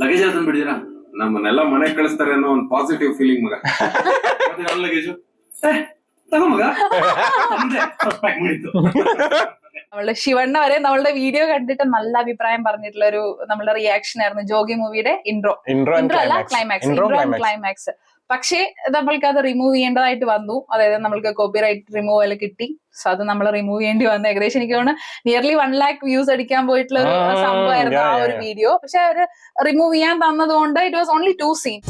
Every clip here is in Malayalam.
ಲಗೇಜ್ ಎಲ್ಲ ತಂದ್ಬಿಡಿದಿರಾ? ನಮ್ಮನ್ನೆಲ್ಲ ಮನೆಗೆ ಕಳಿಸ್ತಾರೆ ಅನ್ನೋ ಒಂದು ಪಾಸಿಟಿವ್ ಫೀಲಿಂಗ್ ಮಗ. ನನ್ನ ಲಗೇಜು തകോ മക പ്യാക്ക് ಮಾಡಿತ್ತು. നമ്മളുടെ ശിവണ്ണ വരെ നമ്മളുടെ വീഡിയോ കണ്ടിട്ട് നല്ല അഭിപ്രായം പറഞ്ഞിട്ടുള്ള ഒരു നമ്മളുടെ റിയാക്ഷൻ ആയിരുന്നു ജോഗി മൂവിയുടെ ഇൻട്രോ അല്ല ക്ലൈമാക്സ്. പക്ഷേ നമ്മൾക്ക് അത് റിമൂവ് ചെയ്യേണ്ടതായിട്ട് വന്നു. അതായത് നമ്മൾക്ക് കോപ്പിറൈറ്റ് റിമൂവൽ കിട്ടി. സോ അത് നമ്മൾ റിമൂവ് ചെയ്യേണ്ടി വന്നു. ഏകദേശം എനിക്ക് തോന്നുന്നു നിയർലി 1 lakh വ്യൂസ് അടിക്കാൻ പോയിട്ടുള്ള ഒരു സംഭവമായിരുന്നു ആ ഒരു വീഡിയോ. പക്ഷെ അവര് റിമൂവ് ചെയ്യാൻ തന്നതുകൊണ്ട് ഇറ്റ് വാസ് ഓൺലി 2 scenes.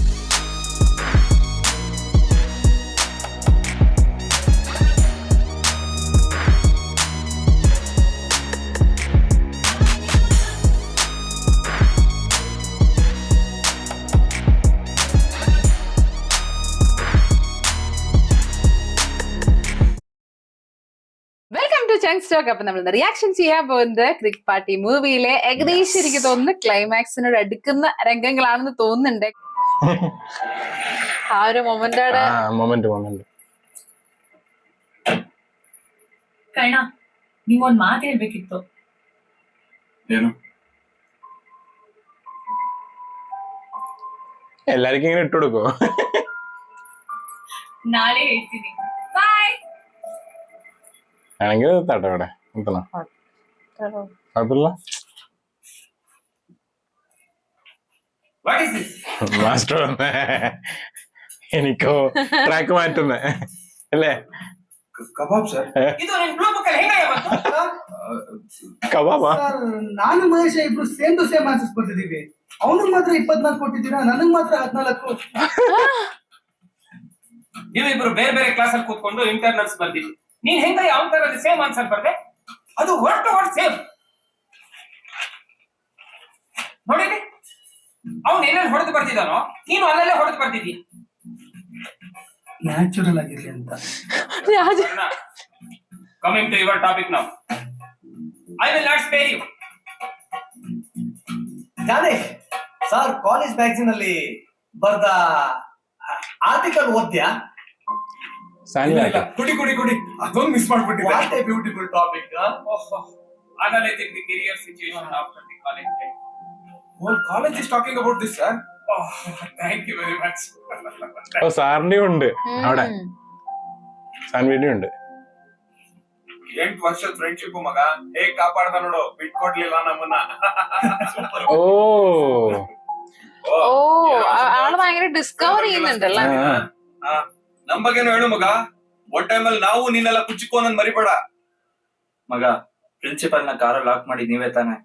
അപ്പൊ നമ്മൾ റിയാക്ഷൻ ചെയ്യാൻ പോകുന്നത് ക്രിക്ക് പാർട്ടി മൂവിയിലെ ഏകദേശം എനിക്ക് തോന്നുന്നു ക്ലൈമാക്സിനോട് അടുക്കുന്ന രംഗങ്ങളാണെന്ന് തോന്നുന്നുണ്ട്. ആ ഒരു മൊമെന്റ് ಕರ್ಣ ನೀವೊಂದ್ ಮಾತು ಹೇಳ್ಬೇಕಿತ್ತು. ಏನು? എല്ലാവർക്കും ഇങ്ങനെ ഇട്ട് കൊടുക്കോ? ನಾಳೆ ಹೇಳ್ತೀನಿ. ಬಾಯ್. ആണെങ്കിൽ തട്ടെ ഇവിടെ നിർത്തണം. കുഴപ്പമില്ല. മാസ്റ്റർ വന്നേ എനിക്കോ ട്രാക്ക് മാറ്റുന്നേ അല്ലേ? ಕಬಾಬ್ ಸರ್. ಇದು ನಿನ್ ಬ್ಲೂ ಬುಕ್ ಅಲ್ಲಿ ಹೇಗೆ ಬಂತು? ಕಬಾಬಾ? ನಾನು ಮಹೇಶ ಇಬ್ರು ಸೇಮ್ ಟು ಸೇಮ್ ಆನ್ಸರ್ಸ್ ಬರ್ತಿದೀವಿ. ಅವನಿಗೆ ಮಾತ್ರ 24 ಕೊಟ್ಟಿದ್ದೀರಾ, ನನಗ್ ಮಾತ್ರ 14. ನೀವಿಬ್ರು ಬೇರೆ ಬೇರೆ ಕ್ಲಾಸ್ ಅಲ್ಲಿ ಕೂತ್ಕೊಂಡು ಇಂಟರ್ನಲ್ಸ್ ಬರ್ತೀವಿ. ನೀನ್ ಹೆಂಗ ಯಾವ ತರ ಸೇಮ್ ಆನ್ಸರ್ ಬರ್ದೆ? ಅದು ವರ್ಡ್ ಟು ವರ್ಡ್ ಸೇಮ್. ನೋಡಿರಿ, ಅವ್ನು ಏನೇನು ಹೊಡೆದು ಬರ್ತಿದ್ದಾನೋ ನೀನು ಅಲ್ಲಲ್ಲೇ ಹೊಡೆದು ಬರ್ತಿದ್ದೀಯ. ನ್ಯಾಚುರಲ್ ಆಗಿರ್ಲಿ ಅಂತ. Coming to your topic now. I will not spare you. Gnanesh sir college magazine ಅಲ್ಲಿ ಬರ್ದ ಆರ್ಟಿಕಲ್ ಓದ್ಯಾ? ಕುಡಿ ಕುಡಿ ಕುಡಿ ಅದೊಂದು ಮಿಸ್ ಮಾಡ್ಬಿಟ್ಟಿದ್ದೆ. What a beautiful topic. Analyzing the career situation after the college life. Whole college is talking about this, sir. Oh, thank you very much. ഓ സാറിന്റെ ഉണ്ട് അവിടെ, സാൻവിന്റെ ഉണ്ട്. 8 ವರ್ಷದ ಫ್ರೆಂಡ್ಶಿಪ್ ಮಗ ಹೇಗ್ ಕಾಪಾಡ್ದ ನೋಡು, ಬಿಟ್ಕೊಡ್ಲಿಲ್ಲ ನಮ್ಮನ್ನ. ഓ ആള് ഭയങ്കര ഡിസ്കവർ ചെയ്യുന്നുണ്ടല്ലോ. ನಮ್ ಬಗ್ಗೆನೂ ಹೇಳು ಮಗ. ಒನ್ ಟೈಮಲ್ಲಿ ನಾವು ನೀನೆಲ್ಲ ಕುಚ್ಚಿಕೋನಂದ್ ಮರಿಬೇಡ ಮಗ. ಪ್ರಿನ್ಸಿಪಲ್ ನ ಕಾರಲ್ಲಿ ಲಾಕ್ ಮಾಡಿ ನೀವೇ ತಾನೆ?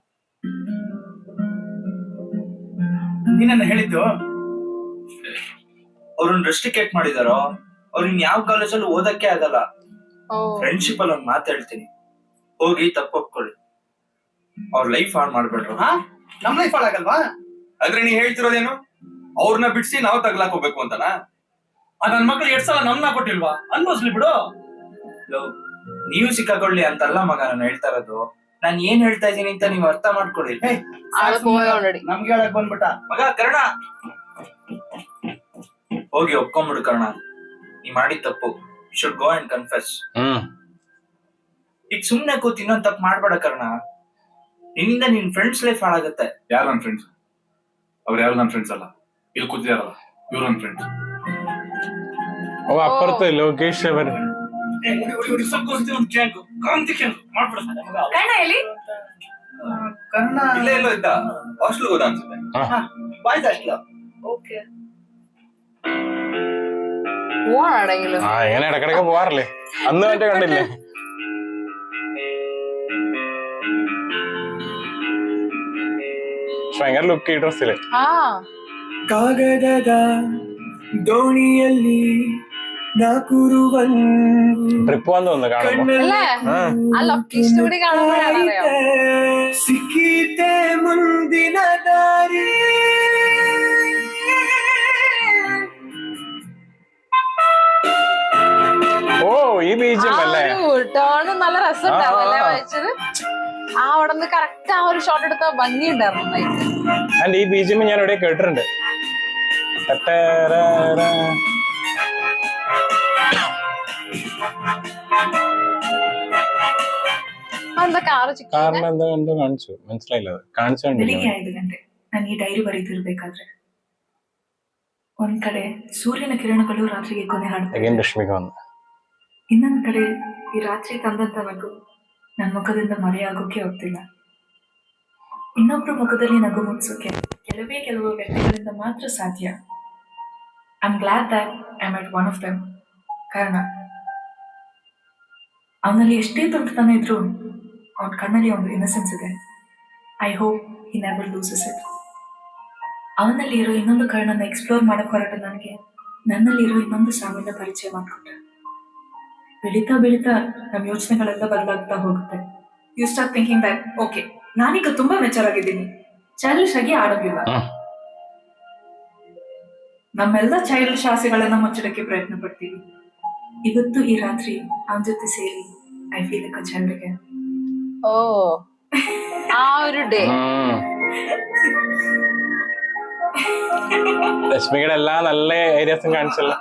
ನೀನನ್ನ ಹೇಳಿದ್ದು? ಅವ್ರನ್ನ ರೆಸ್ಟ್ರಿಕೇಟ್ ಮಾಡಿದಾರೋ. ಅವ್ರನ್ನ ಯಾವ ಕಾಲೇಜಲ್ಲಿ ಓದಕ್ಕೆ ಆಗಲ್ಲ. ಫ್ರೆಂಡ್ಶಿಪ್ ಅಲ್ಲಿ ಒಂದ್ ಮಾತು ಹೇಳ್ತೀನಿ, ಹೋಗಿ ತಪ್ಪೊಪ್ಕೊಳ್ಳಿ. ಅವ್ರ ಲೈಫ್ ಹಾಳು ಮಾಡ್ಬೇಡ್ರು. ನಮ್ ಲೈಫ್ ಹಾಳಾಗಲ್ವಾ? ಆದ್ರೆ ನೀ ಹೇಳ್ತಿರೋದೇನು, ಅವ್ರನ್ನ ಬಿಡ್ಸಿ ನಾವು ತಗ್ಲಾಕ್ ಹೋಗ್ಬೇಕು ಅಂತನಾ? ನನ್ ಮಕ್ಳು 2 ಸಲ ನಮ್ನ ಕೊಟ್ಟಿಲ್ವಾ? ಅನ್ಭವಿಸ್ಲಿ ಬಿಡು. ನೀವು ಸಿಕ್ಕಾಕೊಳ್ಳಿ ಅಂತಲ್ಲ ಮಗ ನಾನು ಹೇಳ್ತಾ ಇರೋದು. ನಾನ್ ಏನ್ ಹೇಳ್ತಾ ಇದೀನಿ ಅಂತ ನೀವ್ ಅರ್ಥ ಮಾಡ್ಕೊಳ್ಳಿ. ನಮ್ಗೆ ಹೇಳಕ್ ಬಂದ್ಬಿಟ್ಟ ಮಗ. ಕರ್ಣ ಹೋಗಿ ಒಪ್ಕೊಂಡ್ಬಿಡು ಕರ್ಣ, ನೀ ಮಾಡಿದ ತಪ್ಪು. You should go and confess. ಈಗ ಸುಮ್ನೆ ಕೂತ್ ಇನ್ನೊಂದ್ ತಪ್ಪು ಮಾಡ್ಬೇಡ ಕರ್ಣ. ನಿನ್ನಿಂದ ನಿನ್ ಫ್ರೆಂಡ್ಸ್ ಲೈಫ್ ಹಾಳಾಗತ್ತೆ. ಯಾರು ನನ್ ಫ್ರೆಂಡ್ಸ್? ಅವ್ರು ಯಾರು ನನ್ ಫ್ರೆಂಡ್ಸ್ ಅಲ್ಲ. ಇಲ್ಲಿ ಕೂತಿದಾರಲ್ಲ ಇವ್ರು ನನ್ ಫ್ರೆಂಡ್ಸ್. ഓ അപ്പുറത്ത് ലോകേഷ് അവർ. ಕರ್ಣ ಎಲ್ಲಿ? ಕರ್ಣ ಇಲ್ಲೇ ಎಲ್ಲೋ ಇದ್ದ, ಹಾಸ್ಟೆಲ್ ಹೋದ ಅನ್ಸುತ್ತೆ. Boys hostel. ಓಕೆ. പോവാണെങ്കിലും ആ ഇങ്ങനെ ഇടക്കിടക്ക് പോവാറില്ലേ? അന്ന് മറ്റേ കണ്ടില്ലേ? ഭയങ്കര ലുക്ക് ഈ ഡ്രസ്സില്. ಕಾಗದದ ದೋಣಿಯಲ್ಲಿ ട്രിപ്പ് വന്നു തോന്നുന്നു കാണുമ്പോ. അല്ലേ? ആ ലൊക്കേഷൻ കൂടി കാണുമ്പോഴാണ് അറിയാം. ಸಿಕ್ಕಿತೆ ಮುಂದಿನ ದಾರಿ. ഓ ഈ ബീച്ചും അല്ലേ? ടേൺ നല്ല രസമുണ്ടാവും അല്ലേ വായിച്ചത്? ആ അവിടെ നിന്ന് കറക്റ്റ് ആ ഒരു ഷോട്ട് എടുത്ത ഭംഗി ഉണ്ടായിരുന്നു. ആൻഡ് ഈ ബീച്ചും ഞാൻ എവിടെ കേട്ടിട്ടുണ്ട്. എന്താ കാറ് കാറിന് എന്തോ കാണിച്ചു, മനസ്സിലായില്ല. അത് കാണിച്ചു കണ്ടില്ല. ಬೆಳಿಗ್ಗೆ 5 ಗಂಟೆ ನಾನು ಈ ಡೈರಿ ಬರೀತಿರ್ಬೇಕಾದ್ರೆ ಒಂದ್ ಕಡೆ ಸೂರ್ಯನ ಕಿರಣಗಳು ರಾತ್ರಿಗೆ ಕೊನೆ ಹಾಡ್ತಾರೆ, രശ്മിക വന്നു. ಇನ್ನೊಂದ್ ಕಡೆ ಈ ರಾತ್ರಿ ತಂದಂತ ನಗು ನನ್ನ ಮುಖದಿಂದ ಮರೆಯಾಗೋಕೆ ಹೋಗ್ತಿಲ್ಲ. ಇನ್ನೊಬ್ರ ಮುಖದಲ್ಲಿ ನಗು ಮುಗಿಸೋಕೆ ಕೆಲವು ವ್ಯಕ್ತಿಗಳಿಂದ ಮಾತ್ರ ಸಾಧ್ಯ. I am glad that I met one of them. ಕಾರಣ ಅವನಲ್ಲಿ ಎಷ್ಟೇ ತುಂಟತನ ಇದ್ರು ಅವನ ಕಣ್ಣಲ್ಲಿ ಒಂದು ಇನ್ನಸೆನ್ಸ್ ಇದೆ. I hope he never loses it. ಅವನಲ್ಲಿ ಇರೋ ಇನ್ನೊಂದು ಕಣ್ಣನ್ನು ಎಕ್ಸ್ಪ್ಲೋರ್ ಮಾಡಕ್ ಹೊರಟ ನನಗೆ ನನ್ನಲ್ಲಿರೋ ಇನ್ನೊಂದು ಸಾಮಿನ ಪರಿಚಯ ಮಾಡ್ಕೊಂಡೆ. ಬೆಳೀತಾ ಬೆಳೀತಾ ನಮ್ಮ ಯೋಚನೆಗಳೆಲ್ಲ ಬದಲಾಗ್ತಾ ಹೋಗುತ್ತೆ. You start thinking that okay, ನಾನೀಗ ತುಂಬಾ ಮೆಚೂರ್ ಆಗಿದ್ದೀನಿ, ಚೈಲ್ಡಿಶ್ ಆಗಿ ಆಡೋದಿಲ್ಲ. ನಮ್ಮೆಲ್ಲ ಚೈಲ್ಡಿಶ್ ಆಸೆಗಳನ್ನ ಮುಚ್ಚಡಕ್ಕೆ ಪ್ರಯತ್ನ ಪಡ್ತೀವಿ. ಇವತ್ತು ಈ ರಾತ್ರಿ ಅವನ ಜೊತೆ ಸೇರಿ I feel like a child again. ഓ ആ ഒരു ഡേ. രശ്മികയുടെ എല്ലാ നല്ല ഏരിയാസും കാണിച്ചല്ലോ.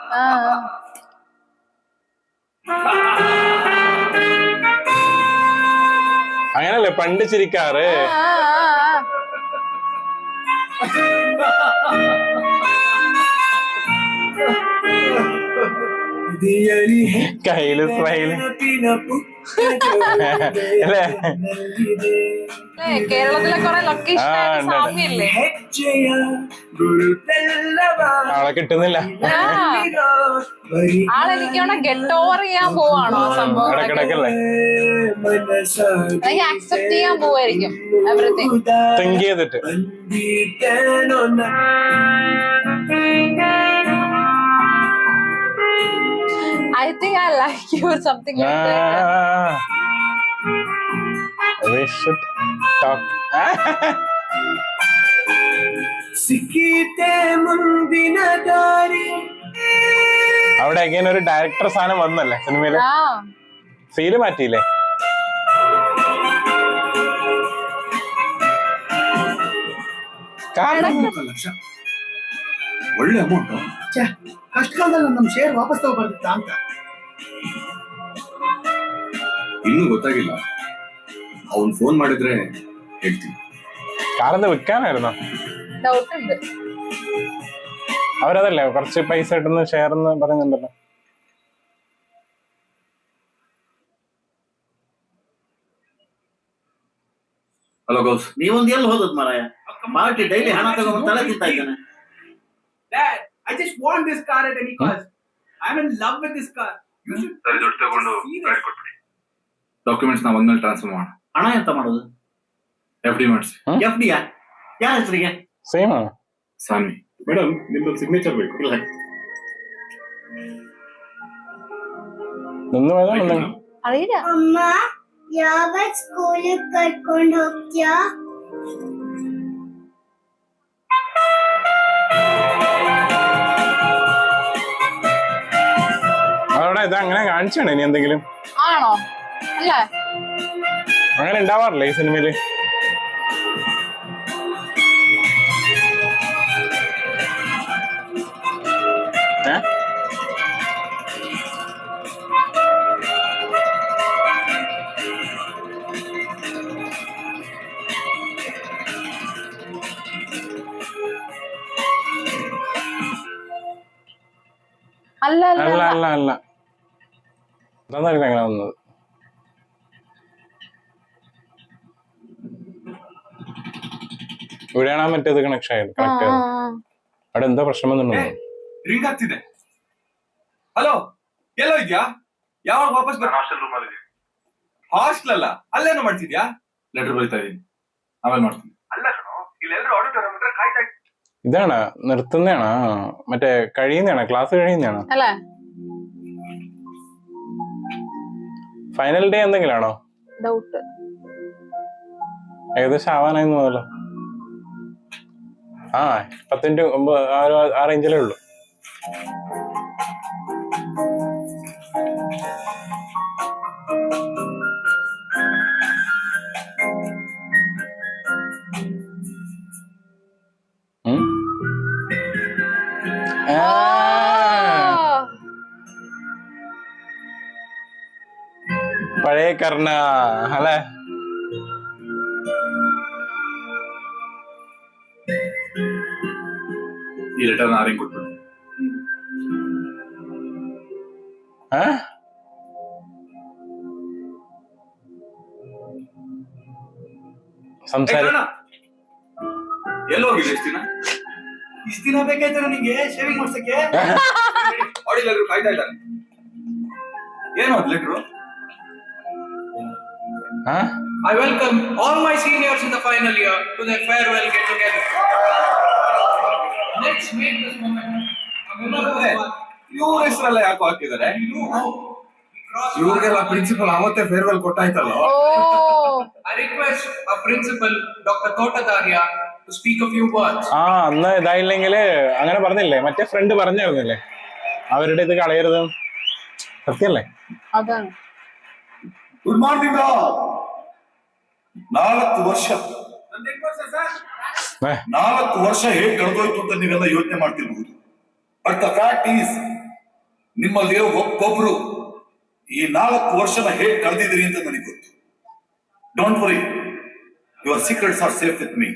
അങ്ങനല്ലേ പണ്ട് ചിരിക്കാറ്. കയ്യില് സ്മൈല് അല്ലേ? കേരളത്തിലെ കുറെ ലൊക്കേഷൻ സാമ്യല്ലേ? അവളെ കിട്ടുന്നില്ല. ആളെനിക്കാണോ ഗെറ്റ് ഓവർ ചെയ്യാൻ പോവാണോ സംഭവം? ഇടക്കിടക്കല്ലേ ആക്സെപ്റ്റ് ചെയ്യാൻ പോവായിരിക്കും എവറിത്തിങ് തിങ്ക് ചെയ്തിട്ട്. I think I like you or something like that. We should talk. അവിടെ അഗൈൻ ഒരു ഡയറക്ടർ സാധനം വന്നല്ലേ സിനിമയില്? ഫീല് മാറ്റിയില്ലേ? ಒಳ್ಳೆ ಅಮೌಂಟ್. ಕಷ್ಟ ಕಾಲದಲ್ಲಿ ನಮ್ ಶೇರ್ ವಾಪಸ್ ತಗೋಬಾರ್ದಿತ್ತ ಅಂತ. ಇನ್ನೂ ಗೊತ್ತಾಗಿಲ್ಲ. ಅವನ್ ಫೋನ್ ಮಾಡಿದ್ರೆ ಹೇಳ್ತೀನಿ. കാറെന്താ വിൽക്കാനായിരുന്നോ? ഡൗട്ട് ഉണ്ട്. അവരതല്ലേ കുറച്ച് പൈസ ഇട്ടുന്ന ഷെയർ എന്ന് പറയുന്നുണ്ടല്ലോ. ಹಲೋ ಗೌಸ್, ನೀವೊಂದು ಎಲ್ಲಿ ಹೋದದ್ ಮಾರಾಯ? ಮಾರ್ಟಿ ಡೈಲಿ ಹಣ ತಗೊಂಡು ತಲೆ ತಿಂತಾ ಇದ್ದಾನೆ. Dad, I just want this car at any cost. I'm in love with this car. You should ಸರಿ ದುಡ್ಡು ತಗೊಂಡು ಗಾಡಿ ಕೊಟ್ಬಿಡಿ. ಡಾಕ್ಯುಮೆಂಟ್ಸ್ ನಾವು ಒಂದ್ಮೇಲೆ ಟ್ರಾನ್ಸ್ಫರ್ ಮಾಡೋಣ. ಹಣ ಎಂತ ಮಾಡೋದು? FD ಮಾಡಿಸಿ. FD ಯಾ? ಯಾರ ಹೆಸರಿಗೆ? ಸೇಮ್ ಸಾನ್ವಿ ಮೇಡಮ್, ನಿಮ್ದು ಸಿಗ್ನೇಚರ್ ಬೇಕು. ಇಲ್ಲ. നിന്ന് പോയതാ? അറിയില്ല. ಅಮ್ಮ ಯಾವತ್ ಸ್ಕೂಲಿಗೆ ಕರ್ಕೊಂಡು ಹೋಗ್ತೀಯಾ? അതോടെ ഇത് അങ്ങനെ കാണിച്ചാണ് ഇനി എന്തെങ്കിലും? ആണോ? അല്ലേ? അങ്ങനെ ഉണ്ടാവാറില്ലേ ഈ സിനിമയില്? അല്ല അല്ല അല്ല അല്ല അതൊന്നല്ല അങ്ങനെ വന്നത്. ഇവിടെയാണ് മറ്റേത് കണക്ട് ആയത്. അവിടെ എന്താ പ്രശ്നം വന്നിട്ടുണ്ടോ? ರಿಂಗ್ ಆಗ್ತಿದೆ. ಹಲೋ, ಎಲ್ಲೋ ಇದ್ಯಾ? ಯಾವಾಗ ವಾಪಸ್ ಬರ? ಹಾಸ್ಟೆಲ್ ಅಲ್ಲ, ಅಲ್ಲೇನೋ ಮಾಡ್ತಿದ್ಯಾ? ಲೆಟರ್ ಬರೀತಾ ಇದೀನಿ, ಆಮೇಲೆ ಮಾಡ್ತೀನಿ. ಅಲ್ಲ ಕಣೋ, ಇಲ್ಲೆಲ್ಲರೂ ಆಡಿಟೋರಿಯಂ ಹತ್ರ ಕಾಯ್ತಾ ಇದ್ದೀನಿ. ഇതാണ് നിർത്തുന്നതാണോ മറ്റേ കഴിയുന്നതാണോ? ക്ലാസ് കഴിയുന്നതാണോ? അല്ലേ? ഫൈനൽ ഡേ എന്തെങ്കിലും ആണോ? ഡൗട്ട്. ഏകദേശം ആവാനായി തോന്നല്ലോ. 10-9 ആ റേഞ്ചിലേ ഉള്ളൂ. പഴയ കർണ അല്ലേ? ಈ ಲೆಟರ್ ಆರಿಗೆ ಕೊಟ್ಬಿಡು. ಸಂಸಾರ ಎಲ್ಲ ಹೋಗಿಲ್ಲ ಇಷ್ಟ ದಿನ? ಇಷ್ಟ ದಿನ ಬೇಕಾಯ್ತು ನನಗೆ ಶೇವಿಂಗ್ ಮಾಡ್ಸಕ್ಕೆ. ಆಡಿಲ್ಲ ಕಾಯ್ತಾ ಇದ್ದಾನೆ. ಏನು ಅದು letter? I welcome all my seniors in the final year to their farewell get together. Let's make this moment. ಇವ್ರ ಹೆಸರೆಲ್ಲ ಯಾಕೋ ಹಾಕಿದ್ದಾರೆ? ಇವ್ರಿಗೆಲ್ಲ ಪ್ರಿನ್ಸಿಪಲ್ ಅವತ್ತೇ farewell ಕೊಟ್ಟಾಯ್ತಲ್ಲ. I request our principal, Dr. Totadarya, to speak a few words. അന്ന് ഇതായില്ലെങ്കില് അങ്ങനെ പറഞ്ഞില്ലേ, മറ്റേ ഫ്രണ്ട് പറഞ്ഞിരുന്നില്ലേ അവരുടെ ഇത് കളയരുത്, സത്യല്ലേ? അതാണ്. Good morning. 4 ವರ್ಷ 4 ವರ್ಷ ಹೇಗೆ ಕಳೆದೋಯ್ತು ಅಂತ ನೀವೆಲ್ಲ ಯೋಚನೆ ಮಾಡ್ತಿರ್ಬಹುದು. ಬಟ್ ದ ಫ್ಯಾಕ್ಟ್ ಈಸ್ ನಿಮ್ಮಲ್ಲಿ ಒಬ್ಬೊಬ್ರು ಈ 4 ವರ್ಷನ ಹೇಗೆ ಕಳೆದಿದ್ದೀರಿ ಅಂತ ನನಗೆ ಗೊತ್ತು. Don't worry, your secrets are safe with me.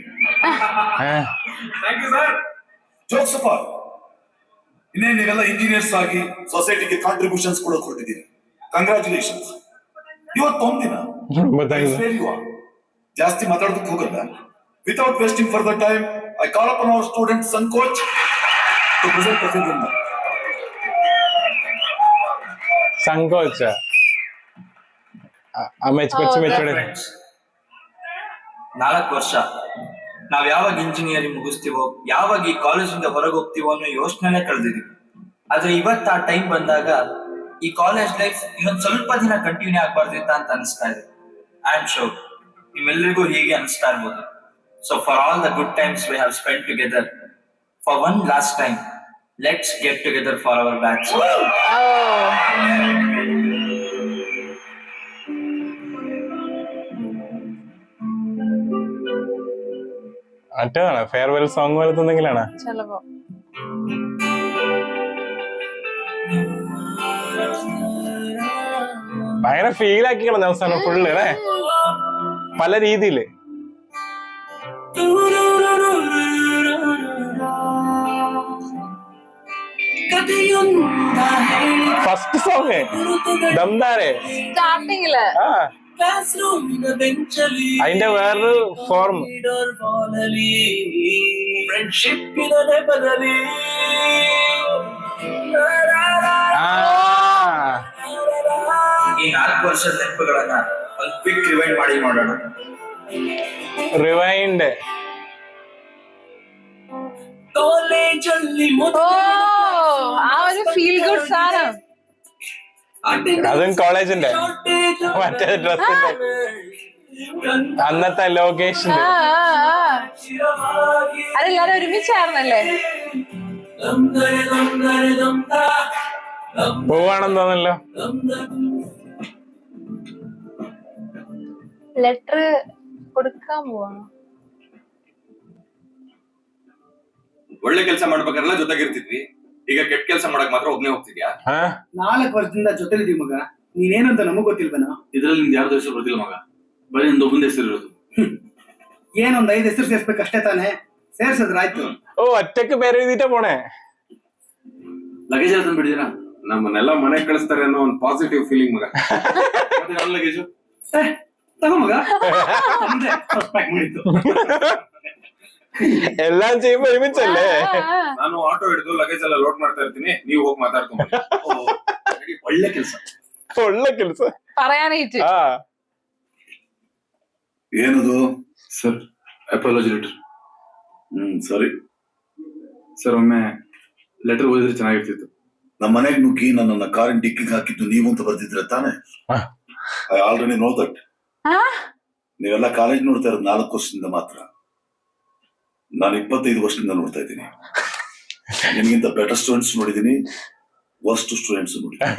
Thank you sir. Jokes apart, ಇನ್ನೇ ನೀವೆಲ್ಲ ಇಂಜಿನಿಯರ್ಸ್ ಆಗಿ ಸೊಸೈಟಿಗೆ ಕಾಂಟ್ರಿಬ್ಯೂಷನ್ಸ್ ಕೂಡ ಕೊಟ್ಟಿದ್ದೀರಿ. ಕಂಗ್ರಾಚುಲೇಷನ್ಸ್. ಇವತ್ತೊಂದಿನ ಜಾಸ್ತಿ ಮಾತಾಡೋದಕ್ಕೆ ಹೋಗಲ್ಲ. Without wasting further time, I call upon our student Sankoch to present the film. ಸಂಕೋಚ ಕೊಚ್ಚು ಮೆಚ್ಚೋಡೆ. 4 ವರ್ಷ ನಾವ್ ಯಾವಾಗ ಇಂಜಿನಿಯರಿಂಗ್ ಮುಗಿಸ್ತೀವೋ, ಯಾವಾಗ ಈ ಕಾಲೇಜಿಂದ ಹೊರಗೆ ಹೋಗ್ತೀವೋ ಅನ್ನೋ ಯೋಚನೆ ಕಳೆದಿದೀವಿ. ಆದ್ರೆ ಇವತ್ತು ಆ ಟೈಮ್ ಬಂದಾಗ ಈ ಕಾಲೇಜ್ ಲೈಫ್ ಇನ್ನೊಂದ್ ಸ್ವಲ್ಪ ದಿನ ಕಂಟಿನ್ಯೂ ಆಗ್ಬಾರ್ದಿತ್ತ ಅಂತ ಅನಿಸ್ತಾ ಇದೆ. ಐ ಆಮ್ ಶೋರ್ ನಿಮ್ಮೆಲ್ಲರಿಗೂ ಹೀಗೆ ಅನಿಸ್ತಾ ಇರ್ಬೋದು. So for all the good times we have spend together, for one last time let's get together for our batch. മറ്റേതാണ് ഫെയർവെൽ സോങ് പോലത്തെ എന്തെങ്കിലാണ് ചിലപ്പോ. ഭയങ്കര ഫീൽ ആക്കിക്കണം അവസാനം ഫുള്ള് അല്ലേ, പല രീതിയില്. ഫസ്റ്റ് സോങ് ദംദാരെ സ്റ്റാർട്ടിങ്ങില് അതിന്റെ വേറൊരു ഫോർം. ಈ 4 ವರ್ಷದ ನೆನಪುಗಳನ್ನ ಒಂದು ಕ್ವಿಕ್ ರಿವೈಂಡ್ ಮಾಡಿ ನೋಡೋಣ. ರಿವೈಂಡ್. ആ ഒരു ഫീൽ ഗുഡ് സാധനം. അതും കോളേജിന്റെ മറ്റേ ഡ്രസ്സിന്റെ അന്നത്തെ ലൊക്കേഷന്റെ. അതെല്ലാരും ഒരുമിച്ചായിരുന്നല്ലേ? പോവാണെന്ന് തോന്നല്ലോ. ലെറ്റർ കൊടുക്കാൻ പോവാണോ? ಒಳ್ಳೆ ಕೆಲಸ ಮಾಡ್ಬೇಕಾರೆಲ್ಲ ಜೊತೆಗಿರ್ತಿದ್ವಿ, ಈಗ ಕೆಟ್ಟ ಕೆಲಸ ಮಾಡಕ್ ಮಾತ್ರ ಒಬ್ನೇ ಹೋಗ್ತಿದ್ಯಾ? 4 ವರ್ಷದಿಂದ ಜೊತೆಲಿದ್ದೀವಿ ಮಗ, ನೀನೇನಂತ ನಮಗ್ ಗೊತ್ತಿಲ್ವನ? ಇದ್ರಲ್ಲಿ ನಿಮ್ಗೆ ಯಾವ್ದು ಹೆಸರು ಗೊತ್ತಿಲ್ಲ ಮಗ, ಬರೀ ಒಂದು ಒಬ್ಬಂದ ಹೆಸರು ಇರೋದು. ಏನೊಂದ್ 5 ಹೆಸರು ಸೇರ್ಸ್ಬೇಕು ಅಷ್ಟೇ ತಾನೆ, ಸೇರ್ಸದ್ರಾಯ್ತು. ഓ ഒറ്റക്ക് പേര് എഴുതിട്ടാ പോണേ. ಲಗೇಜ್ ಎಲ್ಲ ತಂದ್ಬಿಟ್ಟಿದ್ದೀರಾ? ನಮ್ಮನ್ನೆಲ್ಲ ಮನೆಗೆ ಕಳಿಸ್ತಾರೆ ಅನ್ನೋ ಒಂದು ಪಾಸಿಟಿವ್ ಫೀಲಿಂಗ್ ಮಗ. ಲಗೇಜು ತಗೋ ಮಗ, ಪ್ಯಾಕ್ ಮಾಡಿತ್ತು. എല്ലാം ചെയ്യുമ്പോ ഒരുമിച്ചല്ലേ? ನಾನು ಆಟೋ ಹಿಡಿದು ಲಗೇಜ್ ಎಲ್ಲ ಲೋಡ್ ಮಾಡ್ತಾ ಇರ್ತೀನಿ, ನೀವು ಹೋಗಿ ಮಾತಾಡ್ಕೊಂಡು. ಒಳ್ಳೆ ಕೆಲಸ, ಒಳ್ಳೆ ಕೆಲಸ പറയാനായിട്ട്. ಏನದು ಸರ್? Apology letter. ಸರಿ ಸರ್, ಒಮ್ಮೆ ಲೆಟರ್ ಓದಿದ್ರೆ ಚೆನ್ನಾಗಿರ್ತಿತ್ತು. ನಮ್ಮ ಮನೆಗೆ ನುಗ್ಗಿ ನನ್ನನ್ನ ಕಾರಿನ ಡಿಕ್ಕಿಗೆ ಹಾಕಿದ್ದು ನೀವು ಅಂತ ಬರ್ದಿದ್ರೆ ತಾನೆ? I already no that. ನೀವೆಲ್ಲ ಕಾಲೇಜ್ ನೋಡ್ತಾ ಇರೋದು 4 ವರ್ಷದಿಂದ ಮಾತ್ರ. ನಾನು 25 ವರ್ಷದಿಂದ ನೋಡ್ತಾ ಇದ್ದೀನಿ. ನಿಮ್ಗಿಂತ ಬೆಟರ್ ಸ್ಟೂಡೆಂಟ್ಸ್ ನೋಡಿದೀನಿ, ವರ್ಸ್ಟ್ ಸ್ಟೂಡೆಂಟ್ಸ್ ನೋಡಿದ್ದೀನಿ.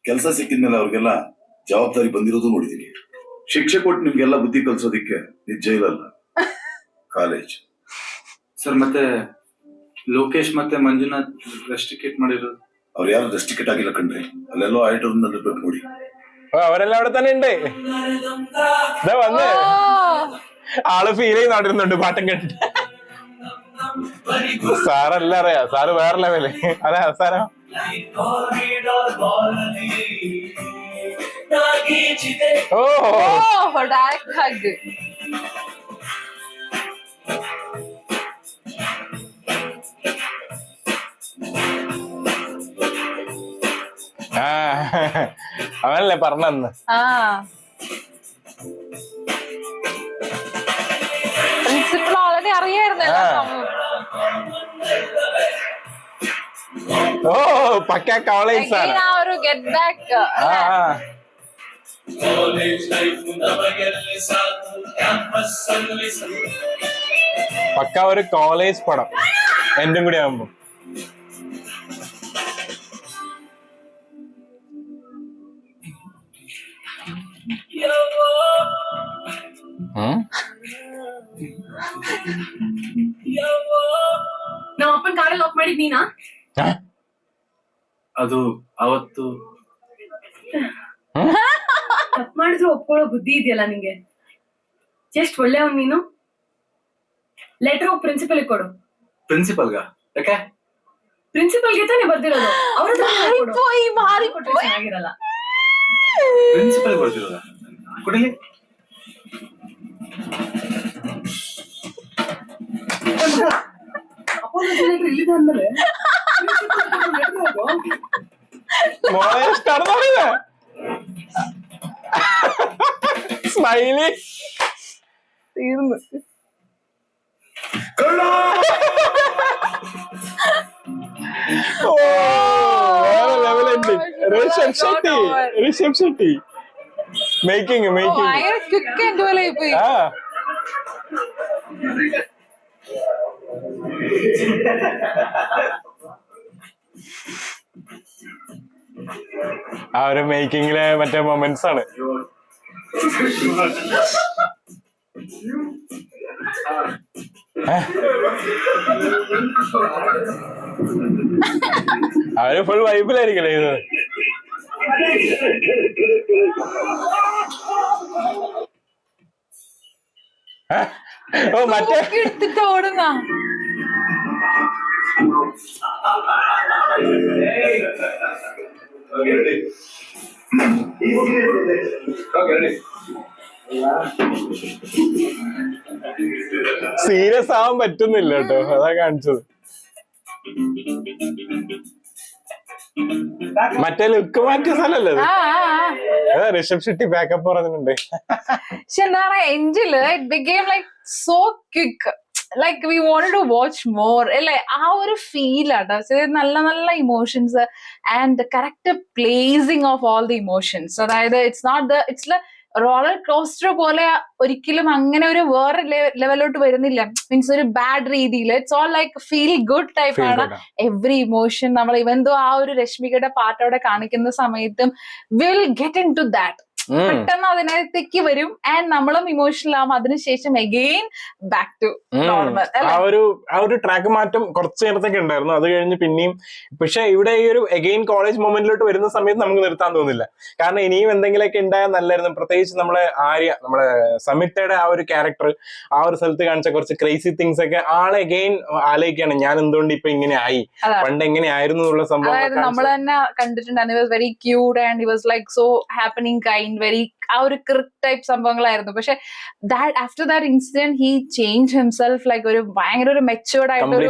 ಕೆಲಸ ಸಿಕ್ಕಿದ್ಮೇಲೆ ಅವ್ರಿಗೆಲ್ಲ ಜವಾಬ್ದಾರಿ ಬಂದಿರೋದು ನೋಡಿದೀನಿ. ಶಿಕ್ಷೆ ಕೊಟ್ಟು ನಿಮ್ಗೆಲ್ಲ ಬುದ್ಧಿ ಕಲ್ಸೋದಿಕ್ಕೆ ನಿಜ ಇರಲ್ಲ, ಕಾಲೇಜ್. ಸರ್, ಮತ್ತೆ ಲೋಕೇಶ್ ಮತ್ತೆ ಮಂಜುನಾಥ್ ರೆಸ್ಟ್ರಿಕೇಟ್ ಮಾಡಿರೋದು? ಅವ್ರು ಯಾರು ರೆಸ್ಟ್ರಿಕೇಟ್ ಆಗಿಲ್ಲ ಕಣ್ರಿ, ಅಲ್ಲೆಲ್ಲೋ ಆಡಿಟೋರ್ ನಲ್ಲಿ ನೋಡಿ. അവരെല്ലാം അവിടെ തന്നെ ഉണ്ട്. വന്ന് ആള് ഫീൽ ചെയ്യുന്നുണ്ട് പാട്ടും കേട്ടിട്ട്. സാറല്ല അറിയാ, സാറ് വേറെ ലെവല്. അതെ അവസാനം ഓ ഓ ഡയറക്റ്റ് ഹഗ്. ആ അവനല്ലേ പറഞ്ഞന്ന്. ആ പ്രിൻസിപ്പൾ ഓൾറെഡി അറിയായിരുന്നല്ലോ. ഓ പക്ക കോളേജ് ആണ്. ആ ഒരു ഗെറ്റ് ബാക്ക്. പക്ക ഒരു കോളേജ് പടം എന്റും കൂടി ആവുമ്പോ. ನಮ್ಮ ಅಪ್ಪನ ಕಾರಲ್ಲಿ ಲಾಕ್ ಮಾಡಿದ್ ನೀನಾ? ಅದು ಅವತ್ತು ತಪ್ಪು ಮಾಡಿದ್ರು ಒಪ್ಕೊಳ್ಳೋ ಬುದ್ಧಿ ಇದೆಯಲ್ಲ ನಿಂಗೆ. ಜಸ್ಟ್ ಒಳ್ಳೆಯವನ್ ನೀನು. ಲೆಟರ್ ಹೋಗಿ ಪ್ರಿನ್ಸಿಪಲ್ ಕೊಡು. ಪ್ರಿನ್ಸಿಪಲ್ಗ ಯಾಕೆ? ಪ್ರಿನ್ಸಿಪಲ್ಗೆ ತಾನೇ ಬರ್ದಿರೋದು. ಅವ್ರ പോയി മാറി ಕೊಟ್ರೆ ಚೆನ್ನಾಗಿರಲ್ಲ. ಪ್ರಿನ್ಸಿಪಲ್ ಬರ್ತಿರೋದ? ಕೊಡಿಲಿ. ಇಲ್ಲಿದೆ ಅಂದ್ಮೇಲೆ സ്മൈലി തീർന്നു. ഓ വേറെ ലെവലുണ്ട്. ഋഷഭ് ഷെട്ടി മേക്കിംഗ് ഭയങ്കര ക്വിക്ക് ആൻഡ് പോലെ പോയി. ആ ആ ഒരു മേക്കിങ്ങിലെ മറ്റേ മൊമെന്റ്സ് ആണ്. അവര് ഫുൾ വൈബിലായിരിക്കല്ലേ ഇത്. ഓ മറ്റേ എടുത്തിട്ട് ഓടുന്ന സീരിയസ് ആവാൻ പറ്റുന്നില്ല കേട്ടോ, അതാ കാണിച്ചത്. മറ്റേ ലുക്ക് മാറ്റിയ സ്ഥലല്ലേ ഋഷഭ് ഷെട്ടി ബാക്കപ്പ് പറഞ്ഞിട്ടുണ്ട്. പക്ഷെ എന്താ പറയാ എൻഡില് it became like so quick, like we wanted to watch more അല്ലെ. ആ ഒരു ഫീൽ ആട്ടോ. നല്ല നല്ല emotions and correct placing of all the emotions. അതായത് ഇറ്റ്സ് റോളർ കോസ്റ്റർ പോലെ ഒരിക്കലും അങ്ങനെ ഒരു വേറെ ലെവലോട്ട് വരുന്നില്ല. മീൻസ് ഒരു ബാഡ് രീതിയിൽ. It's all like feel good type ആണ്. എവറി ഇമോഷൻ നമ്മൾ ഇവൻ ദോ ആ ഒരു രശ്മികയുടെ പാട്ട് അവിടെ കാണിക്കുന്ന സമയത്തും will get into that. പെട്ടെന്ന് അതിനകത്തേക്ക് വരും ആൻഡ് നമ്മളും ഇമോഷണൽ ആവും. അതിനുശേഷം അഗെയിൻ ബാക്ക് ടു നോർമൽ. ആ ഒരു ട്രാക്ക് മാറ്റം കുറച്ചു നേരത്തേക്ക് ഉണ്ടായിരുന്നു. അത് കഴിഞ്ഞ് പിന്നെയും. പക്ഷെ ഇവിടെ ഈ ഒരു അഗെയിൻ കോളേജ് മൊമെന്റിലോട്ട് വരുന്ന സമയത്ത് നമുക്ക് നിർത്താൻ തോന്നില്ല. കാരണം ഇനിയും എന്തെങ്കിലുമൊക്കെ ഉണ്ടായാൽ നല്ലായിരുന്നു. പ്രത്യേകിച്ച് നമ്മളെ നമ്മുടെ സമിത്തയുടെ ആ ഒരു ക്യാരക്ടർ ആ ഒരു സ്ഥലത്ത് കാണിച്ച കുറച്ച് ക്രേസി തിങ്സ് ഒക്കെ ആളെ അഗെയിൻ ആലോചിക്കാണ്. ഞാൻ എന്തുകൊണ്ട് ഇപ്പൊ ഇങ്ങനെ ആയി, പണ്ട് എങ്ങനെയായിരുന്നു എന്നുള്ള സംഭവം. അതായത് നമ്മൾ തന്നെ കണ്ടിട്ടുണ്ട്. Was very cute and was like so happening kind, very ആ ഒരു ക്രിക് ടൈപ്പ് സംഭവങ്ങളായിരുന്നു. പക്ഷെ after that incident he change himself, like ഒരു ഭയങ്കര ഒരു മെച്ചുവേർഡ് ആയിട്ടൊരു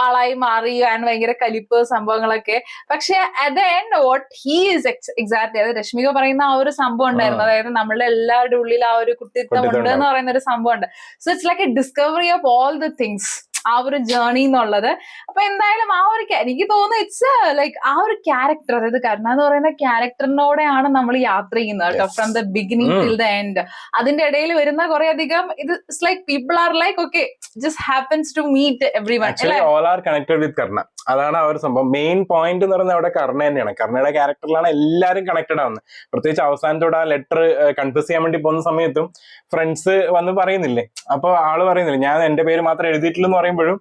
ആളായി മാറി. ആൻഡ് ഭയങ്കര കലിപ്പ് സംഭവങ്ങളൊക്കെ. പക്ഷെ at the end what he is exactly, അതായത് രശ്മിക പറയുന്ന ആ ഒരു സംഭവം ഉണ്ടായിരുന്നു. അതായത് നമ്മളുടെ എല്ലാവരുടെ ഉള്ളിൽ ആ ഒരു കുട്ടിത്വം ഉണ്ട് എന്ന് പറയുന്ന ഒരു സംഭവം ഉണ്ട്. So it's like A discovery of all the things, ആ ഒരു ജേർണി എന്നുള്ളത്. അപ്പൊ എന്തായാലും ആ ഒരു എനിക്ക് തോന്നുന്നു ഇറ്റ്സ് ലൈക്ക് ആ ഒരു ക്യാരക്ടർ, അതായത് കരുണ എന്ന് പറയുന്ന ക്യാരക്ടറിനോടെയാണ് നമ്മൾ യാത്ര ചെയ്യുന്നത് കേട്ടോ, from the beginning till the end. അതിന്റെ ഇടയിൽ വരുന്ന കുറെ അധികം ഇത് like people are like okay just happens to meet everyone. All are connected with Karuna. അതാണ് ആ ഒരു സംഭവം. മെയിൻ പോയിന്റ് എന്ന് പറയുന്നത് അവിടെ കർണ തന്നെയാണ്. കർണയുടെ ക്യാരക്ടറിലാണ് എല്ലാവരും കണക്റ്റഡ് ആവുന്നത്. പ്രത്യേകിച്ച് അവസാനത്തോടെ ആ ലെറ്റർ കൺഫ്യൂസ് ചെയ്യാൻ വേണ്ടി പോകുന്ന സമയത്തും ഫ്രണ്ട്സ് വന്ന് പറയുന്നില്ലേ, അപ്പൊ ആള് പറയുന്നില്ല ഞാൻ എന്റെ പേര് മാത്രം എഴുതിയിട്ടില്ലെന്ന് പറയുമ്പോഴും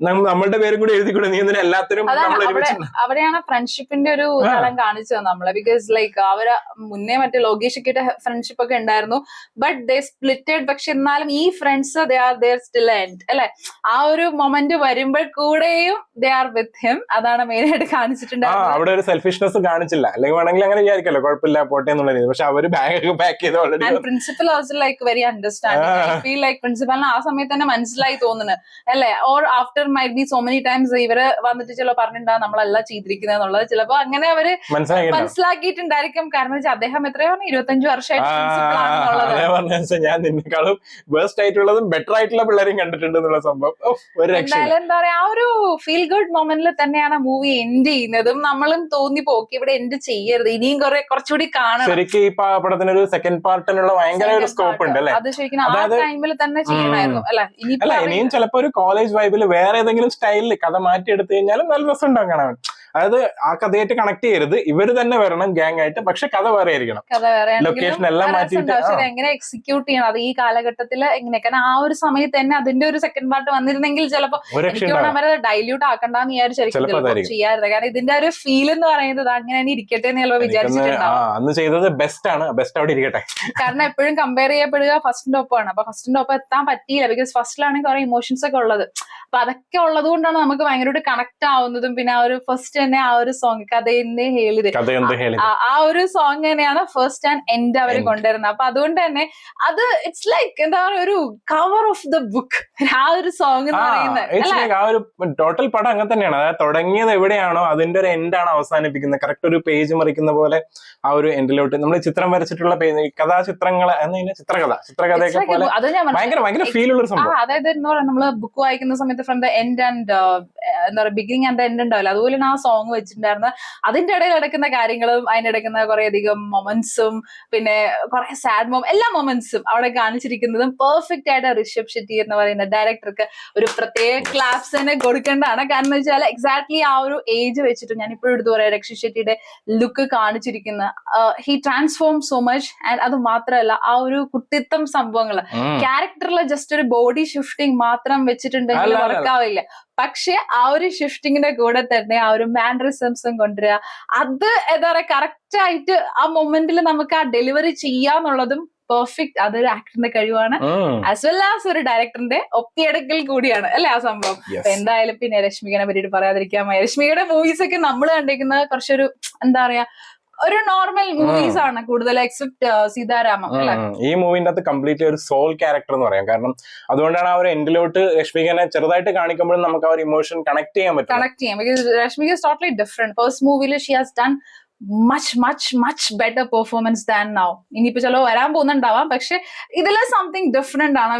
നമ്മളുടെ പേരും കൂടി എഴുതിക്കൂടെ, നീ എന്തിനാ എല്ലാത്തിനും നമ്മൾ അവിടെയാണ് ഫ്രണ്ട്ഷിപ്പിന്റെ ഒരു തലം കാണിച്ചത് നമ്മള്. ബിക്കോസ് ലൈക്ക് അവര് മുന്നേ മറ്റേ ലോകേഷ് ഒക്കെ ഫ്രണ്ട്ഷിപ്പ് ഒക്കെ ഉണ്ടായിരുന്നു, ബട്ട് ദേ സ്പ്ലിറ്റഡ്. പക്ഷെ എന്നാലും ഈ friends they are there still end അല്ലെ. ആ ഒരു മൊമെന്റ് വരുമ്പോൾ കൂടെയും ദേ ആർ വിത്ത് ഹിം. അതാണ് മെയിൻ ആയിട്ട് കാണിച്ചിട്ടുണ്ടായിരുന്നത്. അവിടെ ഒരു സെൽഫിഷ്നെസ് കാണിച്ചില്ല. അല്ലെങ്കിൽ വേണമെങ്കിൽ അങ്ങനെ വിചാരിക്കല്ലോ കുഴപ്പമില്ല പോട്ടെ എന്നുള്ള രീതി. പക്ഷെ അവര് ബാഗ് പാക്ക് ചെയ്ത് already. Principal also like very understanding. I feel like പ്രിൻസിപ്പലിന് ആ സമയത്ത് തന്നെ മനസ്സിലായി തോന്നുന്നു അല്ലെ. Or after might be so many times ഇവര് വന്നിട്ട് ചിലപ്പോ പറഞ്ഞിട്ടുണ്ടാകും നമ്മളല്ല ചെയ്തിരിക്കുന്നത് എന്നുള്ളത്. ചിലപ്പോ അങ്ങനെ അവര് മനസ്സിലാക്കിയിട്ടുണ്ടായിരിക്കും. കാരണം വെച്ചാൽ അദ്ദേഹം എത്രയാണ് 25 വർഷമായിട്ട് ഞാൻ നിന്നെക്കാളും ബെസ്റ്റ് ആയിട്ടുള്ളതും ബെറ്റർ ആയിട്ടുള്ള പിള്ളേരെയും കണ്ടിട്ടുണ്ട് എന്നുള്ള സംഭവം. എന്തായാലും എന്താ പറയാ, ആ ഒരു ഫീൽ ഗുഡ് മൊമെന്റിൽ തന്നെയാണ് മൂവി എൻഡ് ചെയ്യുന്നതും. നമ്മളും തോന്നിപ്പോക്കി ഇവിടെ എൻഡ് ചെയ്യരുത്, ഇനിയും കുറച്ചുകൂടി കാണണം. ശരിക്കും ഈ പടത്തിന് ഒരു സെക്കൻഡ് പാർട്ടിനുള്ള ഭയങ്കര ഒരു സ്കോപ്പ് ഉണ്ട് അല്ലെ. അത് ശരിക്കും ആ ടൈമിൽ തന്നെ ചെയ്യണമായിരുന്നു അല്ലെ. ഇനിയും ചിലപ്പോ ഒരു കോളേജ് വൈബിൽ വേറെ ഏതെങ്കിലും സ്റ്റൈലിൽ കഥ മാറ്റി എടുത്തു കഴിഞ്ഞാലും നല്ല രസം ഉണ്ടാവും കാണാൻ. അതായത് ആ കഥയായിട്ട് കണക്ട് ചെയ്യരുത്, ഇവര് തന്നെ വരണം ഗ്യാങ് ആയിട്ട്, പക്ഷെ കഥ വേറെ ആയിരിക്കണം. ലൊക്കേഷൻ എല്ലാം മാറ്റിയിട്ട് എങ്ങനെ എക്സിക്യൂട്ട് ചെയ്യണം അത് ഈ കാലഘട്ടത്തിൽ എങ്ങനെ. കാരണം ആ ഒരു സമയത്ത് തന്നെ അതിന്റെ ഒരു സെക്കൻഡ് പാർട്ട് വന്നിരുന്നെങ്കിൽ ചിലപ്പോ അവരെ ഡൈല്യൂട്ട് ആക്കണ്ടെന്ന് വിചാരിച്ചായിരിക്കും ചെയ്യാറുണ്ട്. കാരണം ഇതിന്റെ ഒരു ഫീൽ എന്ന് പറയുന്നത് അങ്ങനെ തന്നെ ഇരിക്കട്ടെ എന്ന് ചിലപ്പോൾ വിചാരിച്ചിട്ടുണ്ടാവും. അന്ന് ചെയ്തത് ബെസ്റ്റ് ആണ്, ബെസ്റ്റ് അവിടെ ഇരിക്കട്ടെ. കാരണം എപ്പോഴും കമ്പയർ ചെയ്യപ്പെടുക ഫസ്റ്റിന്റെ ഒപ്പമാണ്. അപ്പൊ ഫസ്റ്റിന്റെ ഒപ്പം എത്താൻ പറ്റിയില്ല, ബിക്കോസ് ഫസ്റ്റിലാണെങ്കിൽ കുറെ ഇമോഷൻസ് ഒക്കെ ഉള്ളത്. അപ്പൊ അതൊക്കെ ഉള്ളത് കൊണ്ടാണ് നമുക്ക് ഭയങ്കരമായിട്ട് കണക്ട് ആവുന്നതും. പിന്നെ ആ ഒരു ഫസ്റ്റ് തന്നെ ആ ഒരു സോങ് കഥയെന്ന് ഹേളിത്, ആ ഒരു സോങ് തന്നെയാണ് ഫസ്റ്റ് ആൻഡ് എൻഡ് അവർ കൊണ്ടുവരുന്നത്. അപ്പൊ അതുകൊണ്ട് തന്നെ അത് ഇറ്റ്സ് ലൈക്ക് എന്താ പറയുക, ഒരു കവർ ഓഫ് ദ ബുക്ക് ആ ഒരു സോങ് എന്ന് പറയുന്നത്. ആ ഒരു ടോട്ടൽ പടം അങ്ങനെ തന്നെയാണ്. അതായത് തുടങ്ങിയത് എവിടെയാണോ അതിന്റെ ഒരു എൻഡാണ് അവസാനിപ്പിക്കുന്നത്. കറക്റ്റ് ഒരു പേജ് മറിക്കുന്ന പോലെ ആ ഒരു എൻഡിലോട്ട് നമ്മൾ ചിത്രം വരച്ചിട്ടുള്ള കഥാചിത്രങ്ങൾ ചിത്രകഥയൊക്കെ പോലെ ഭയങ്കര ഭയങ്കര ഫീൽ ഉള്ള സംഭവം. അതായത് എന്താ പറയുക, നമ്മള് ബുക്ക് വായിക്കുന്ന സമയത്ത് ഫ്രം ദ എൻഡ് ആൻഡ് എന്താ പറയുക ബിഗിനിങ് ആൻഡ് എൻഡ് ഉണ്ടാവില്ല, അതുപോലെ ആ സോങ് വെച്ചിട്ടുണ്ടായിരുന്നത്. അതിന്റെ ഇടയിൽ നടക്കുന്ന കാര്യങ്ങളും അതിന്റെ ഇടയ്ക്കുന്ന കുറെ അധികം മൊമെന്റ്സും പിന്നെ കുറെ സാഡ് എല്ലാ മൊമെന്റ്സും അവിടെ കാണിച്ചിരിക്കുന്നതും പെർഫെക്റ്റ് ആയിട്ട് ഋഷഭ് ഷെട്ടി എന്ന് പറയുന്ന ഡയറക്ടർക്ക് ഒരു പ്രത്യേക ക്ലാപ്സ് തന്നെ കൊടുക്കേണ്ടതാണ്. കാരണം എന്ന് വെച്ചാൽ എക്സാക്ട്ലി ആ ഒരു ഏജ് വെച്ചിട്ട് ഞാൻ ഇപ്പോഴും എടുത്തു പറയാം, ഋഷഭ് ഷെട്ടിയുടെ ലുക്ക് കാണിച്ചിരിക്കുന്ന he transform so much. And അത് മാത്രമല്ല ആ ഒരു കുട്ടിത്തം സംഭവങ്ങൾ ക്യാരക്ടറിലെ ജസ്റ്റ് ഒരു ബോഡി ഷിഫ്റ്റിംഗ് മാത്രം വെച്ചിട്ടുണ്ടെങ്കിൽ വർക്കാവില്ല. പക്ഷെ ആ ഒരു ഷിഫ്റ്റിങ്ങിന്റെ കൂടെ തന്നെ ആ ഒരു മാനറിസംസും കൊണ്ടുവരിക, അത് എന്താ പറയാ കറക്റ്റ് ആയിട്ട് ആ മൊമെന്റിൽ നമുക്ക് ആ ഡെലിവറി ചെയ്യാന്നുള്ളതും പെർഫെക്റ്റ്. അതൊരു ആക്ടറിന്റെ കഴിവാണ്, ആസ് വെൽ ആസ് ഒരു ഡയറക്ടറിന്റെ ഒപ്പിയെടുക്കൽ കൂടിയാണ് അല്ലെ ആ സംഭവം. എന്തായാലും പിന്നെ രശ്മികനെ പറ്റിയിട്ട് പറയാതിരിക്കാൻ വയ്യ. രശ്മികയുടെ മൂവീസ് ഒക്കെ നമ്മൾ കണ്ടിരിക്കുന്നത് കുറച്ചൊരു എന്താ പറയാ ഒരു നോർമൽ മൂവീസ് ആണ് കൂടുതൽ, എക്സെപ്റ്റ് സീതാരാമം. ഈ മൂവിന്റെ അകത്ത് കംപ്ലീറ്റ്ലി ഒരു സോൾ ക്യാരക്ടർ എന്ന് പറയാം. കാരണം അതുകൊണ്ടാണ് ആ ഒരു എൻഡിലോട്ട് രശ്മികനെ ചെറുതായിട്ട് കാണിക്കുമ്പോഴും നമുക്ക് ആ ഒരു ഇമോഷൻ കണക്ട് ചെയ്യാൻ പറ്റും. Because Rashmika is totally different. First മൂവിയിൽ she has done much better performance than now. ഇനിയിപ്പോ ചിലവ് വരാൻ പോകുന്നുണ്ടാവാം, പക്ഷെ ഇതിൽ സംതിങ് ഡിഫറെന്റ് ആണ്.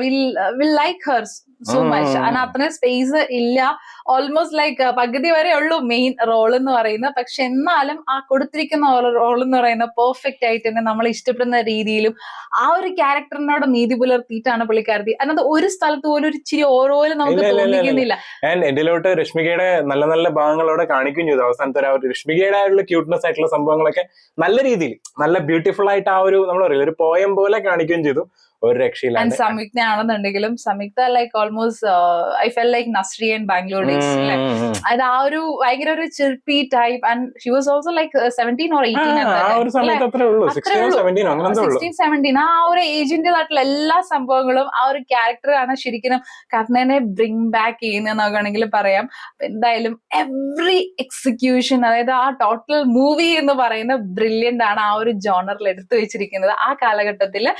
Will like her so much. അതിന് അത്രയും സ്പേസ് ഇല്ല, ഓൾമോസ്റ്റ് ലൈക്ക് പകുതി വരെ ഉള്ളൂ മെയിൻ റോൾ എന്ന് പറയുന്നത്. പക്ഷെ എന്നാലും ആ കൊടുത്തിരിക്കുന്ന റോൾ എന്ന് പറയുന്നത് പെർഫെക്റ്റ് ആയിട്ട് തന്നെ നമ്മൾ ഇഷ്ടപ്പെടുന്ന രീതിയിലും ആ ഒരു ക്യാരക്ടറിനോട് നീതി പുലർത്തിയിട്ടാണ് പുള്ളിക്കാരത്തി. അതിനകത്ത് ഒരു സ്ഥലത്ത് പോലും ഒരു ഇച്ചിരി ഓരോലും നമുക്ക് തോന്നിക്കുന്നില്ല. എൻഡിലോട്ട് രശ്മികയുടെ നല്ല നല്ല ഭാഗങ്ങളോടെ കാണിക്കുകയും ചെയ്തു. അവസാനത്തെ ആ ഒരു രശ്മികയുടെ ആയിട്ടുള്ള ക്യൂട്ട്നെസ് ആയിട്ടുള്ള സംഭവങ്ങളൊക്കെ നല്ല രീതിയിൽ നല്ല ബ്യൂട്ടിഫുൾ ആയിട്ട് ആ ഒരു നമ്മൾ പറയില്ല ഒരു പോയം പോലെ കാണിക്കുകയും ചെയ്തു. ഒരു രക്ഷയില്ല. സംയുക്ത ആണെന്നുണ്ടെങ്കിലും Samyuktha like almost I felt like Nazriya and Bangalore Days. അത് ആ ഒരു ഭയങ്കര ഒരു chirpy type. And she was also like 17 or 18 16-17. ആ ഒരു ഏജിന്റേതായിട്ടുള്ള എല്ലാ സംഭവങ്ങളും ആ ഒരു ക്യാരക്ടറാണ് ശരിക്കും കർണനെ ബ്രിങ് ബാക്ക് ചെയ്യുന്നത് നോക്കുകയാണെങ്കിൽ പറയാം. എന്തായാലും എവറി എക്സിക്യൂഷൻ, അതായത് ആ ടോട്ടൽ മൂവി എന്ന് പറയുന്ന ബ്രില്യന്റ് ആണ്. ആ ഒരു ജോണറിൽ എടുത്തു വെച്ചിരിക്കുന്നത് ആ കാലഘട്ടത്തില്.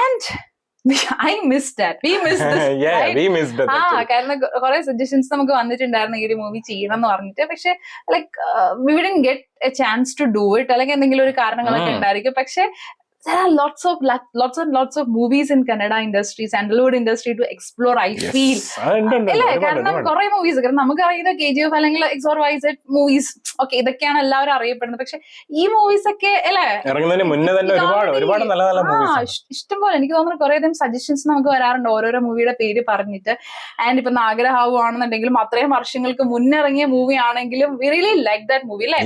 And I missed that. We missed this. Yeah, we missed that. കാരണം കുറെ സജഷൻസ് നമുക്ക് വന്നിട്ടുണ്ടായിരുന്നു ഈ ഒരു മൂവി ചെയ്യണം എന്ന് പറഞ്ഞിട്ട്. പക്ഷെ like we didn't get a chance to do it. അല്ലെങ്കിൽ എന്തെങ്കിലും ഒരു കാരണങ്ങളൊക്കെ ഉണ്ടായിരിക്കും. പക്ഷെ there are lots of movies in Kannada industry, Sandalwood industry to explore, I feel. അല്ലേ? കാരണം കുറെ മൂവീസ്, കാരണം നമുക്കറിയുന്ന KGF അല്ലെങ്കിൽ XYZ മൂവീസ്, ഓക്കെ, ഇതൊക്കെയാണ് എല്ലാവരും അറിയപ്പെടുന്നത്. പക്ഷെ ഈ മൂവീസ് ഒക്കെ അല്ലേ ഇറങ്ങുന്നതിന് മുന്നേ തന്നെ ഒരുപാട് നല്ല നല്ല മൂവീസ് ഇഷ്ടംപോലെ എനിക്ക് തോന്നുന്നു കുറെ അധികം സജഷൻസ് നമുക്ക് വരാറുണ്ട് ഓരോരോ മൂവിയുടെ പേര് പറഞ്ഞിട്ട്. ആൻഡ് ഇപ്പൊ നാഗരഹാവു ആണെന്നുണ്ടെങ്കിലും അത്രയും വർഷങ്ങൾക്ക് മുന്നിറങ്ങിയ മൂവി ആണെങ്കിലും V really like that movie അല്ലേ?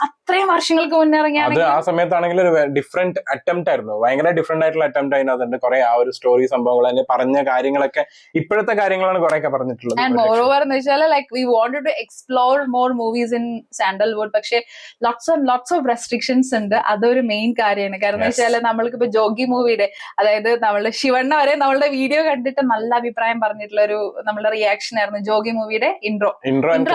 അത്രയും വർഷങ്ങൾക്ക് മുന്നിറങ്ങിയാണെങ്കിൽ ആ സമയത്താണെങ്കിൽ ഒരു ഡിഫറെന്റ് അറ്റംപ്റ്റ് ആയിരുന്നു, ഭയങ്കര ഡിഫറെന്റ് ആയിട്ടുള്ള അറ്റംപ്റ്റ് അതിനകത്തുണ്ട്. കുറെ ആ ഒരു സ്റ്റോറി സംഭവങ്ങൾ അതിന് പറഞ്ഞ കാര്യങ്ങളൊക്കെ ഇപ്പോഴത്തെ കാര്യങ്ങളാണ് കുറെ ഒക്കെ പറഞ്ഞിട്ടുള്ളത്. ആൻഡ് മോറോവർ എന്ന് വെച്ചാൽ like we wanted to explore more movies in Sandalwood. പക്ഷെ ലോട്ട്സ് ഓഫ് റെസ്ട്രിക്ഷൻസ് ഉണ്ട്, അതൊരു മെയിൻ കാര്യമാണ്. കാരണം എന്ന് വെച്ചാൽ നമ്മൾക്ക് ഇപ്പൊ ജോഗി മൂവിയുടെ, അതായത് നമ്മളുടെ ശിവണ്ണ വരെ നമ്മളുടെ വീഡിയോ കണ്ടിട്ട് നല്ല അഭിപ്രായം പറഞ്ഞിട്ടുള്ള ഒരു നമ്മളുടെ റിയാക്ഷൻ ആയിരുന്നു ജോഗി മൂവിയുടെ ഇൻട്രോ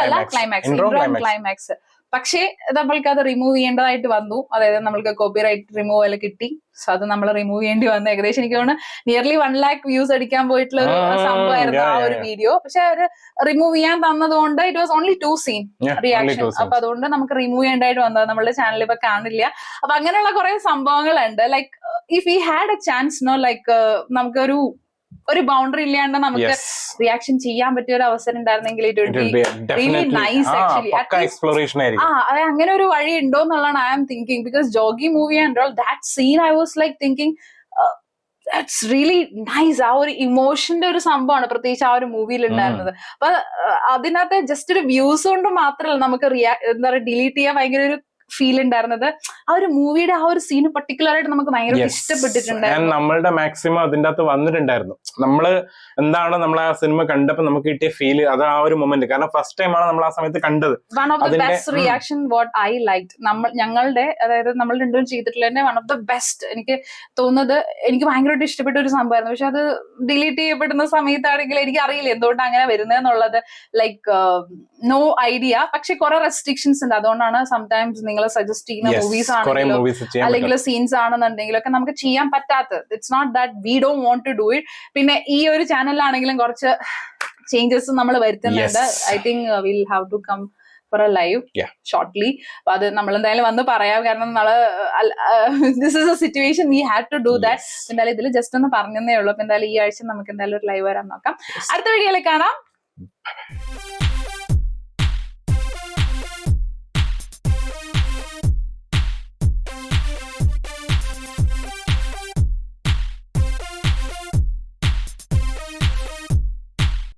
അല്ല ക്ലൈമാക്സ്. പക്ഷേ നമ്മൾക്ക് അത് റിമൂവ് ചെയ്യേണ്ടതായിട്ട് വന്നു, അതായത് നമ്മൾക്ക് കോപ്പിറൈറ്റ് റിമൂവൽ കിട്ടി. സോ അത് നമ്മൾ റിമൂവ് ചെയ്യേണ്ടി വന്നു. ഏകദേശം എനിക്ക് തോന്നുന്നു നിയർലി 1 lakh വ്യൂസ് അടിക്കാൻ പോയിട്ടുള്ള ഒരു സംഭവമായിരുന്നു ആ ഒരു വീഡിയോ. പക്ഷെ അവര് റിമൂവ് ചെയ്യാൻ തന്നതുകൊണ്ട് it was only 2 scene reaction. അപ്പൊ അതുകൊണ്ട് നമുക്ക് റിമൂവ് ചെയ്യേണ്ടതായിട്ട് വന്നത് നമ്മളുടെ ചാനലിൽ ഇപ്പൊ കാണില്ല. അപ്പൊ അങ്ങനെയുള്ള കുറെ സംഭവങ്ങളുണ്ട്. Like if we had a chance no, like നമുക്കൊരു ബൗണ്ടറി ഇല്ലാണ്ട് നമുക്ക് റിയാക്ഷൻ ചെയ്യാൻ പറ്റിയ ഒരു അവസരം ഉണ്ടായിരുന്നെങ്കിൽ it would be really nice actually. അതെ, അങ്ങനെ ഒരു വഴി ഉണ്ടോ എന്നുള്ളതാണ് I am thinking. Because Jogi movie and all that scene I was like thinking that's really nice. ആ ഒരു ഇമോഷന്റെ ഒരു സംഭവമാണ് പ്രത്യേകിച്ച് ആ ഒരു മൂവിയിൽ ഉണ്ടായിരുന്നത്. അപ്പൊ അതിനകത്ത് ജസ്റ്റ് ഒരു വ്യൂസ് കൊണ്ട് മാത്രമല്ല നമുക്ക് എന്താ പറയുക ഡിലീറ്റ് ചെയ്യാൻ ഭയങ്കര ഒരു ഫീൽ ഉണ്ടായിരുന്നത്. ആ ഒരു മൂവിയുടെ ആ ഒരു സീന് പർട്ടിക്കുലർ ആയിട്ട് നമുക്ക് ഭയങ്കര ഇഷ്ടപ്പെട്ടിട്ടുണ്ടായിരുന്നു. നമ്മളുടെ മാക്സിമം അതിന്റെ അകത്ത് വന്നിട്ടുണ്ടായിരുന്നു. നമ്മള് എന്താണ് നമ്മൾ ആ സിനിമ കണ്ടപ്പോ നമുക്ക് കിട്ടിയ ഫീൽ, അത് ആ ഒരു മൊമെന്റ്. കാരണം ഫസ്റ്റ് ടൈം ആണ് നമ്മൾ ആ സമയത്ത് കണ്ടത്. One of the best reaction what I like, ഞങ്ങളുടെ അതായത് നമ്മൾ രണ്ടും ചെയ്തിട്ടുള്ള തന്നെ വൺ ഓഫ് ദ ബെസ്റ്റ് എനിക്ക് തോന്നുന്നത്, എനിക്ക് ഭയങ്കരമായിട്ട് ഇഷ്ടപ്പെട്ട ഒരു സംഭവമായിരുന്നു. പക്ഷെ അത് ഡിലീറ്റ് ചെയ്യപ്പെടുന്ന സമയത്താണെങ്കിൽ എനിക്ക് അറിയില്ല എന്തുകൊണ്ടാണ് അങ്ങനെ വരുന്നതെന്നുള്ളത്. Like no idea. പക്ഷെ കുറെ റെസ്ട്രിക്ഷൻസ് ഉണ്ട്. അതുകൊണ്ടാണ് സംടൈംസ് നിങ്ങൾ സജസ്റ്റ് ചെയ്യുന്ന മൂവീസ് ആണെങ്കിലും അല്ലെങ്കിൽ സീൻസ് ആണെന്നുണ്ടെങ്കിലും ഒക്കെ നമുക്ക് ചെയ്യാൻ പറ്റാത്തത്. It's not that we don't want to do it. പിന്നെ ഈ ഒരു ചാനലിലാണെങ്കിലും കുറച്ച് ചേഞ്ചസ് നമ്മൾ വരുത്തുന്നുണ്ട്. I think will have to come for a live shortly. അപ്പൊ അത് നമ്മൾ എന്തായാലും വന്ന് പറയാം. കാരണം this is a situation we had to do that. എന്തായാലും ഇതിൽ ജസ്റ്റ് ഒന്ന് പറഞ്ഞതേ ഉള്ളൂ. അപ്പൊ എന്തായാലും ഈ ആഴ്ച നമുക്ക് എന്തായാലും ഒരു ലൈവ് വരാൻ നോക്കാം. അടുത്ത വീഡിയോയിൽ കാണാം.